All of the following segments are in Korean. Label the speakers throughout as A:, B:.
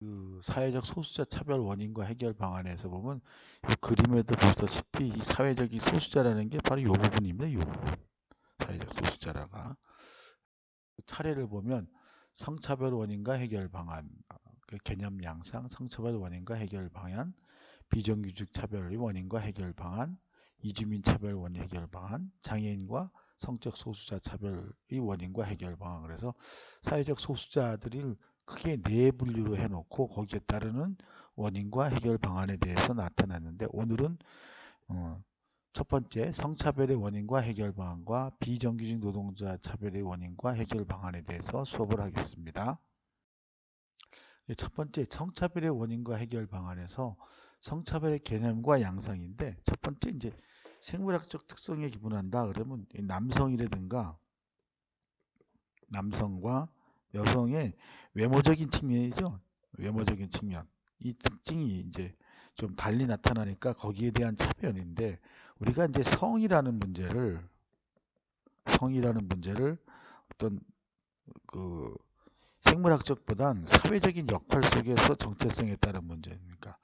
A: 그 사회적 소수자 차별 원인과 해결 방안에서 보면 이 그림에도 보시다시피 이 사회적인 소수자라는 게 바로 이 부분입니다. 이 부분. 사회적 소수자라가 차례를 보면 성차별 원인과 해결 방안, 그 개념 양상, 성차별 원인과 해결 방안, 비정규직 차별의 원인과 해결 방안, 이주민 차별 원인 해결 방안, 장애인과 성적 소수자 차별의 원인과 해결 방안. 그래서 사회적 소수자들을 크게 네 분류로 해놓고 거기에 따르는 원인과 해결 방안에 대해서 나타났는데 오늘은 첫 번째 성차별의 원인과 해결 방안과 비정규직 노동자 차별의 원인과 해결 방안에 대해서 수업을 하겠습니다. 첫 번째 성차별의 원인과 해결 방안에서 성차별의 개념과 양상인데 첫 번째 이제 생물학적 특성에 기본한다 그러면 남성이라든가 남성과 여성의 외모적인 측면이죠. 외모적인 측면. 이 특징이 이제 좀 달리 나타나니까 거기에 대한 차별인데 우리가 이제 성이라는 문제를 어떤 그 생물학적보단 사회적인 역할 속에서 정체성에 따른 문제니까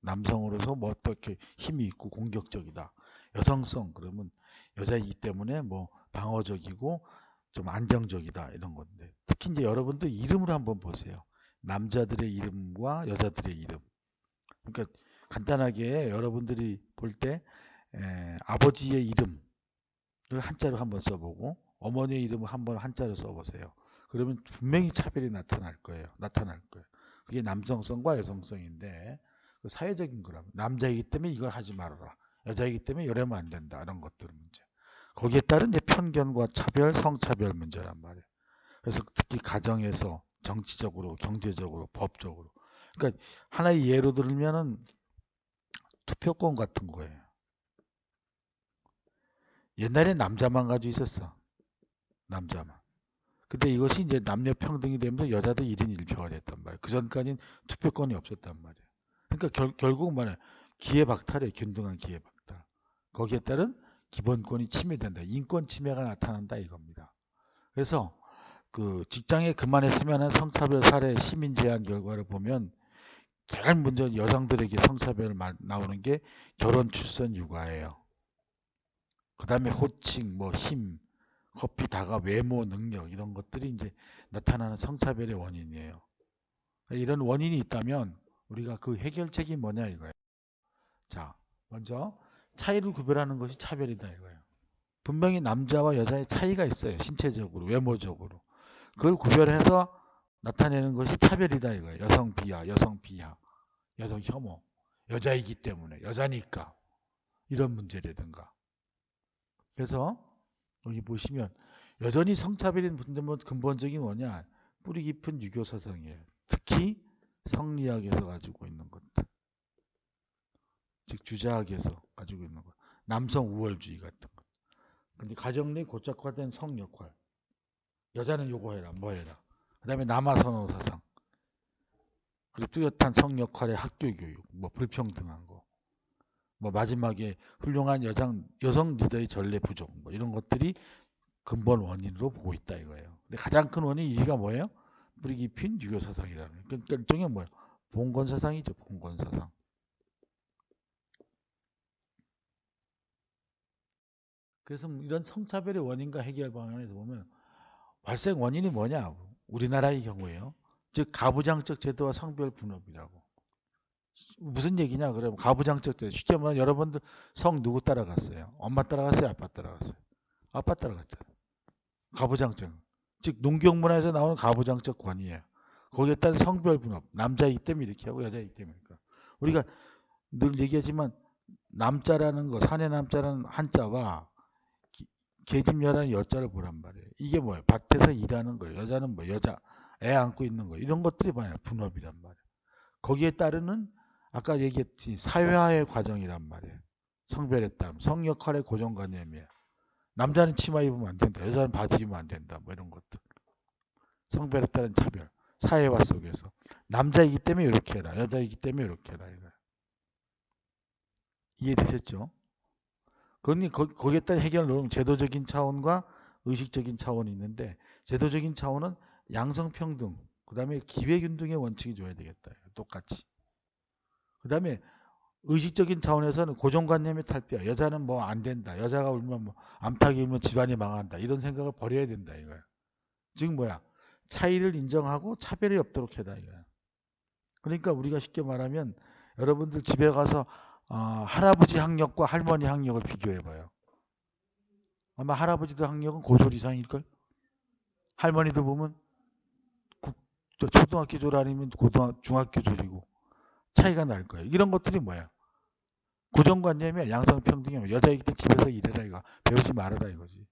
A: 남성으로서 뭐 어떻게 힘이 있고 공격적이다. 여성성 그러면 여자이기 때문에 뭐 방어적이고 좀 안정적이다 이런 건데 특히 이제 여러분들 이름을 한번 보세요. 남자들의 이름과 여자들의 이름. 그러니까 간단하게 여러분들이 볼 때 아버지의 이름을 한자로 한번 써보고 어머니의 이름을 한번 한자로 써보세요. 그러면 분명히 차별이 나타날 거예요. 그게 남성성과 여성성인데 그 사회적인 거라면 남자이기 때문에 이걸 하지 말아라. 여자이기 때문에 이러면 안 된다. 이런 것들 문제. 거기에 따른 이제 편견과 차별, 성차별 문제란 말이에요. 그래서 특히 가정에서 정치적으로, 경제적으로, 법적으로. 그러니까 하나의 예로 들면은 투표권 같은 거예요. 옛날에 남자만 가지고 있었어. 남자만. 근데 이것이 이제 남녀 평등이 되면서 여자도 1인 1표가 됐단 말이에요. 그 전까지는 투표권이 없었단 말이에요. 그러니까 결국 뭐냐 기회박탈이에요. 균등한 기회박탈. 거기에 따른 기본권이 침해된다. 인권 침해가 나타난다 이겁니다. 그래서 그 직장에 그만했으면 성차별 사례 시민 제한 결과를 보면 제일 먼저 여성들에게 성차별 나오는 게 결혼, 출산, 육아예요. 그 다음에 호칭, 뭐 힘, 커피, 다가, 외모, 능력 이런 것들이 이제 나타나는 성차별의 원인이에요. 이런 원인이 있다면 우리가 그 해결책이 뭐냐 이거예요. 자, 먼저 차이를 구별하는 것이 차별이다 이거예요. 분명히 남자와 여자의 차이가 있어요. 신체적으로, 외모적으로. 그걸 구별해서 나타내는 것이 차별이다 이거예요. 여성 비하, 여성 비하, 여성 혐오. 여자이기 때문에, 여자니까. 이런 문제라든가. 그래서 여기 보시면 여전히 성차별인 근본적인 뭐냐? 뿌리 깊은 유교 사상이에요. 특히 성리학에서 가지고 있는 것들. 즉 주자학에서 가지고 있는 것. 남성 우월주의 같은 것. 근데 가정 내 고착화된 성 역할. 여자는 요거 해라, 뭐 해라. 그 다음에 남아선호 사상. 그리고 뚜렷한 성 역할의 학교 교육, 뭐 불평등한 거. 뭐 마지막에 훌륭한 여성 리더의 전례 부족, 뭐 이런 것들이 근본 원인으로 보고 있다 이거예요. 근데 가장 큰 원인이 이가 뭐예요? 뿌리 깊인 유교 사상이라는. 그러니까 일종의 뭐예요? 봉건 사상이죠, 봉건 사상. 그래서 이런 성차별의 원인과 해결 방안에서 보면 발생 원인이 뭐냐? 우리나라의 경우에요. 즉 가부장적 제도와 성별 분업이라고. 무슨 얘기냐? 그러면 가부장적 제도. 쉽게 말하면 여러분들 성 누구 따라갔어요? 엄마 따라갔어요? 아빠 따라갔어요? 아빠 따라갔죠. 가부장적. 즉 농경문화에서 나오는 가부장적 권위예요. 거기에 따른 성별 분업. 남자이기 때문에 이렇게 하고 여자이기 때문에 그러니까. 우리가 늘 얘기하지만 남자라는 거, 사내 남자라는 한자와 계집여라는 여자를 보란 말이에요. 이게 뭐예요? 밭에서 일하는 거예요. 여자는 뭐 여자 애 안고 있는 거 이런 것들이 뭐냐 분업이란 말이에요. 거기에 따르는 아까 얘기했지 사회화의 과정이란 말이에요. 성별에 따르면 성역할의 고정관념이에요. 남자는 치마 입으면 안 된다. 여자는 바지 입으면 안 된다. 뭐 이런 것들. 성별에 따른 차별. 사회화 속에서. 남자이기 때문에 이렇게 해라. 여자이기 때문에 이렇게 해라. 이거. 이해되셨죠? 거기에 따른 해결 노력 제도적인 차원과 의식적인 차원이 있는데 제도적인 차원은 양성평등. 그 다음에 기회균등의 원칙이 줘야 되겠다. 똑같이. 그 다음에 의식적인 차원에서는 고정관념의 탈피야. 여자는 뭐 안 된다. 여자가 울면 뭐 암탉이 울면 집안이 망한다. 이런 생각을 버려야 된다 이거야. 즉 뭐야? 차이를 인정하고 차별이 없도록 해다 이거야. 그러니까 우리가 쉽게 말하면 여러분들 집에 가서 할아버지 학력과 할머니 학력을 비교해봐요. 아마 할아버지들 학력은 고졸 이상일걸? 할머니도 보면 초등학교 졸 아니면 중학교 졸이고 차이가 날 거예요. 이런 것들이 뭐야? 고정관념이야. 양성평등이야. 여자이기 때문에 집에서 일해라 이거. 배우지 말아라 이거지.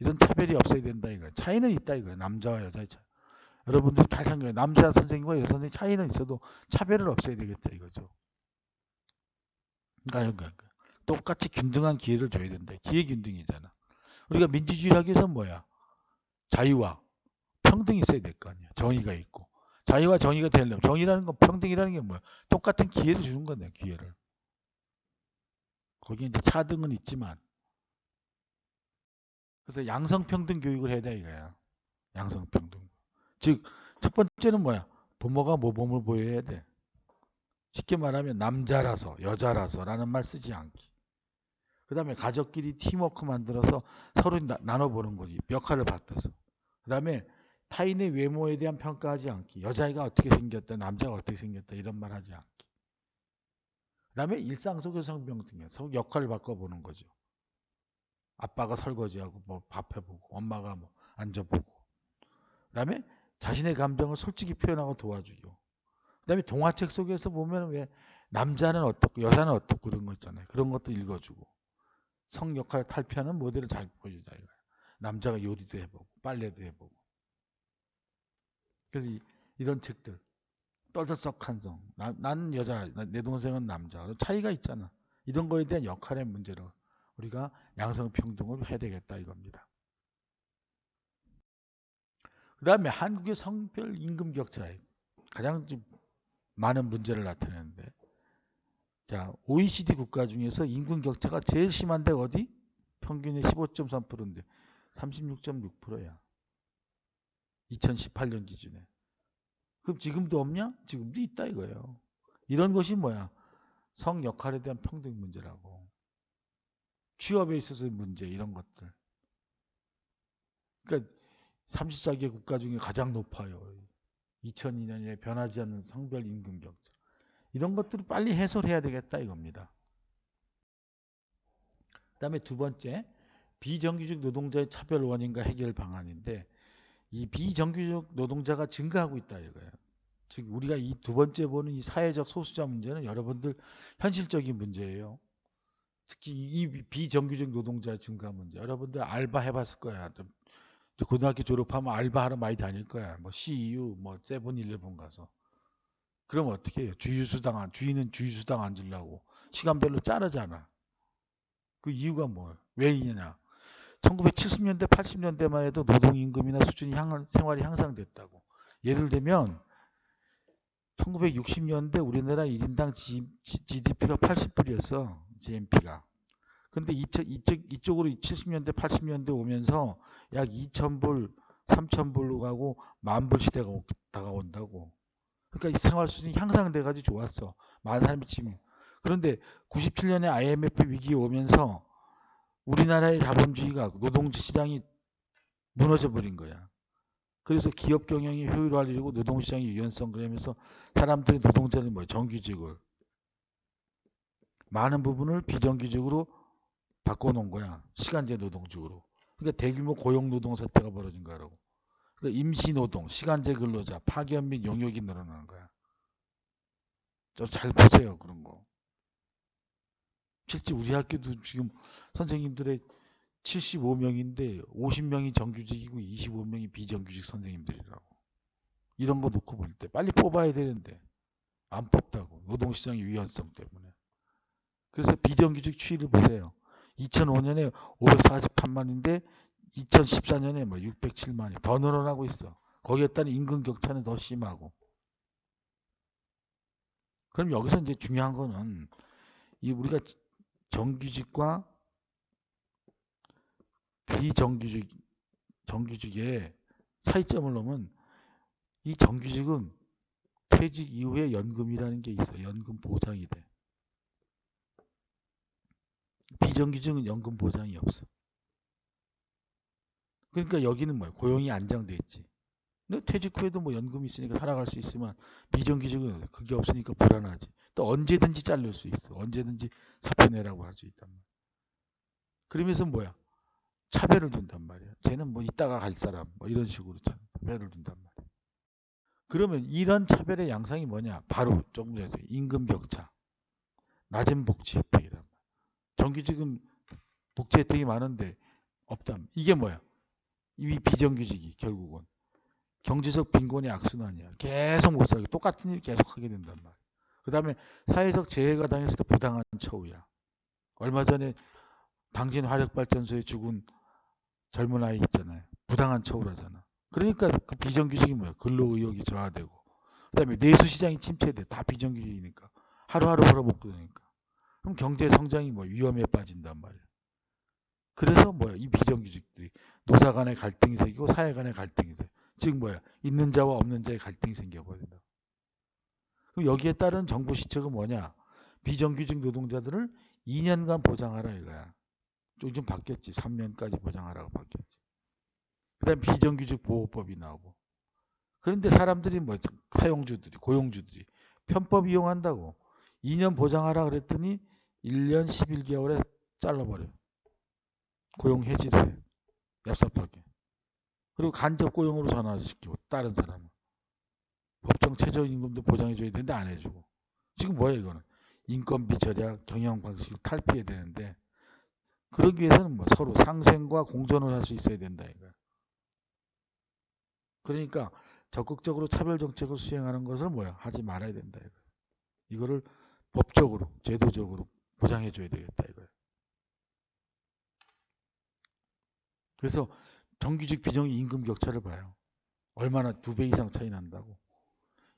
A: 이런 차별이 없어야 된다 이거야. 차이는 있다 이거야. 남자와 여자의 차이. 여러분들이 다 생각해요. 남자 선생님과 여자 선생님 차이는 있어도 차별을 없애야 되겠다 이거죠. 그러니까 똑같이 균등한 기회를 줘야 된다. 기회균등이잖아. 우리가 민주주의를 하기 위해서는 뭐야? 자유와 평등이 있어야 될 거 아니야. 정의가 있고. 자유와 정의가 되려면 정의라는 건 평등이라는 게 뭐야? 똑같은 기회를 주는 거네. 기회를. 거기에 이제 차등은 있지만 그래서 양성평등 교육을 해야 돼 이거야. 양성평등. 즉 첫 번째는 뭐야? 부모가 모범을 보여야 돼. 쉽게 말하면 남자라서 여자라서 라는 말 쓰지 않기. 그 다음에 가족끼리 팀워크 만들어서 서로 나눠보는 거지. 역할을 받아서. 그 다음에 타인의 외모에 대한 평가하지 않기. 여자애가 어떻게 생겼다, 남자가 어떻게 생겼다 이런 말 하지 않기. 그 다음에 일상 속의 성평등이야. 서 역할을 바꿔보는 거죠. 아빠가 설거지하고 뭐 밥 해보고 엄마가 뭐 앉아보고. 그 다음에 자신의 감정을 솔직히 표현하고 도와주고. 그 다음에 동화책 속에서 보면 왜 남자는 어떻고 여자는 어떻고 그런 거 있잖아요. 그런 것도 읽어주고. 성 역할을 탈피하는 모델을 잘 보여주자 이거야. 남자가 요리도 해보고 빨래도 해보고. 그래서 이런 책들 떨떨썩한 성. 나는 여자, 내 동생은 남자. 차이가 있잖아. 이런 거에 대한 역할의 문제로 우리가 양성평등을 해야 되겠다 이겁니다. 그 다음에 한국의 성별 임금 격차 가장 좀 많은 문제를 나타내는데 자 OECD 국가 중에서 임금 격차가 제일 심한 데가 어디? 평균의 15.3%인데 36.6%야. 2018년 기준에. 그럼 지금도 없냐? 지금도 있다 이거예요. 이런 것이 뭐야? 성 역할에 대한 평등 문제라고. 취업에 있어서의 문제 이런 것들. 그러니까 34개 국가 중에 가장 높아요. 2002년에 변하지 않는 성별 임금 격차. 이런 것들을 빨리 해소해야 되겠다 이겁니다. 그 다음에 두 번째, 비정규직 노동자의 차별 원인과 해결 방안인데 이 비정규직 노동자가 증가하고 있다 이거예요. 즉 우리가 이 두 번째 보는 이 사회적 소수자 문제는 여러분들 현실적인 문제예요. 특히 이 비정규직 노동자의 증가 문제. 여러분들 알바 해봤을 거야. 고등학교 졸업하면 알바하러 많이 다닐 거야. 뭐 CU, 뭐 세븐일레븐 가서. 그럼 어떻게 해요? 주인은 주휴수당 안 주려고 시간별로 자르잖아. 그 이유가 뭐예요? 왜 이냐? 1970년대, 80년대만 해도 노동임금이나 수준이 생활이 향상됐다고. 예를 들면 1960년대 우리나라 1인당 GDP가 80불이었어. GNP가. 근데 이쪽으로 70년대, 80년대 오면서 약 2,000불, 3,000불로 가고 10,000불 시대가 다가온다고. 그러니까 이 생활 수준이 향상돼가지고 좋았어. 많은 사람이 지금. 그런데 97년에 IMF 위기에 오면서 우리나라의 자본주의가 노동지 시장이 무너져 버린 거야. 그래서 기업 경영이 효율화되고 노동시장의 유연성 그러면서 사람들이 노동자를 정규직을 많은 부분을 비정규직으로 바꿔놓은 거야. 시간제 노동직으로. 그러니까 대규모 고용노동 사태가 벌어진 거라고. 그러니까 임시노동, 시간제 근로자, 파견 및 용역이 늘어나는 거야. 잘 보세요 그런 거. 실제 우리 학교도 지금 선생님들의 75명인데 50명이 정규직이고 25명이 비정규직 선생님들이라고. 이런 거 놓고 볼 때 빨리 뽑아야 되는데 안 뽑다고. 노동시장의 유연성 때문에. 그래서 비정규직 추이를 보세요. 2005년에 548만인데 2014년에 뭐 607만이 더 늘어나고 있어. 거기에 따른 임금 격차는 더 심하고. 그럼 여기서 이제 중요한 거는 이 우리가 정규직과 비정규직 정규직의 차이점을 놓으면 이 정규직은 퇴직 이후에 연금이라는 게 있어. 연금 보장이 돼. 비정규직은 연금 보장이 없어. 그러니까 여기는 뭐야? 고용이 안정돼 있지. 근데 퇴직 후에도 뭐 연금이 있으니까 살아갈 수 있지만 비정규직은 그게 없으니까 불안하지. 또 언제든지 잘릴 수 있어. 언제든지 사표 내라고 할 수 있단 말이야. 그러면서 뭐야? 차별을 둔단 말이야. 쟤는 뭐 이따가 갈 사람 뭐 이런 식으로 차별을 둔단 말이야. 그러면 이런 차별의 양상이 뭐냐? 바로 조금 전에 임금 격차, 낮은 복지 혜택이란 말이야. 정규직은 복지 혜택이 많은데 없다. 이게 뭐야? 이 비정규직이 결국은 경제적 빈곤의 악순환이야. 계속 못 살게 똑같은 일 계속 하게 된단 말이야. 그 다음에 사회적 재해가 당했을 때 부당한 처우야. 얼마 전에 당진 화력발전소에 죽은 젊은 아이 있잖아요. 부당한 처우라잖아. 그러니까 그 비정규직이 뭐야? 근로의욕이 저하되고 그다음에 내수시장이 침체돼. 다 비정규직이니까. 하루하루 벌어먹고 그러니까. 그럼 경제 성장이 뭐 위험에 빠진단 말이야. 그래서 뭐야? 이 비정규직들이 노사 간의 갈등이 생기고 사회 간의 갈등이 생겨. 즉 뭐야? 있는 자와 없는 자의 갈등이 생겨버린다. 그럼 여기에 따른 정부 시책은 뭐냐? 비정규직 노동자들을 2년간 보장하라 이거야. 좀 바뀌었지. 3년까지 보장하라고 바뀌었지. 그다음 비정규직 보호법이 나오고. 그런데 사람들이 뭐 사용주들이 고용주들이 편법 이용한다고 2년 보장하라 그랬더니 1년 11개월에 잘라버려. 고용 해지를 해. 얍삽하게. 그리고 간접 고용으로 전환시키고 다른 사람은. 법정 최저임금도 보장해줘야 되는데 안 해주고. 지금 뭐야 이거는. 인건비 절약, 경영 방식 탈피해야 되는데 그러기 위해서는 뭐 서로 상생과 공존을 할 수 있어야 된다 이거야. 그러니까 적극적으로 차별 정책을 수행하는 것을 뭐야 하지 말아야 된다 이거야. 이거를 법적으로 제도적으로 보장해줘야 되겠다 이거야. 그래서 정규직 비정규직 임금 격차를 봐요. 얼마나 2배 이상 차이 난다고.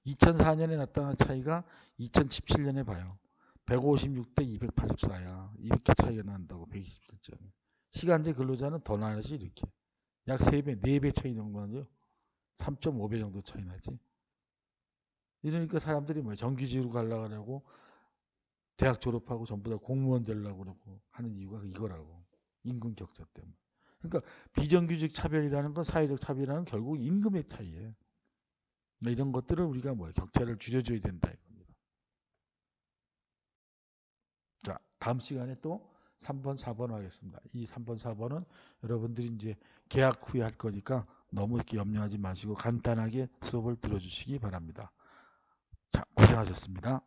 A: 2004년에 나타난 차이가 2017년에 봐요. 156대 284야. 이렇게 차이가 난다고 127점. 시간제 근로자는 더 나지 이렇게. 약 3배, 4배 차이 정도 나죠. 3.5배 정도 차이 나지. 이러니까 사람들이 뭐 정규직으로 가려고 하고 대학 졸업하고 전부 다 공무원 되려고 그러고 하는 이유가 이거라고. 임금 격차 때문에. 그러니까 비정규직 차별이라는 건 사회적 차별이라는 건 결국 임금의 차이예요. 이런 것들을 우리가 뭐 격차를 줄여줘야 된다 이겁니다. 자, 다음 시간에 또 3번, 4번 하겠습니다. 이 3번, 4번은 여러분들이 이제 개학 후에 할 거니까 너무 이렇게 염려하지 마시고 간단하게 수업을 들어주시기 바랍니다. 자, 고생하셨습니다.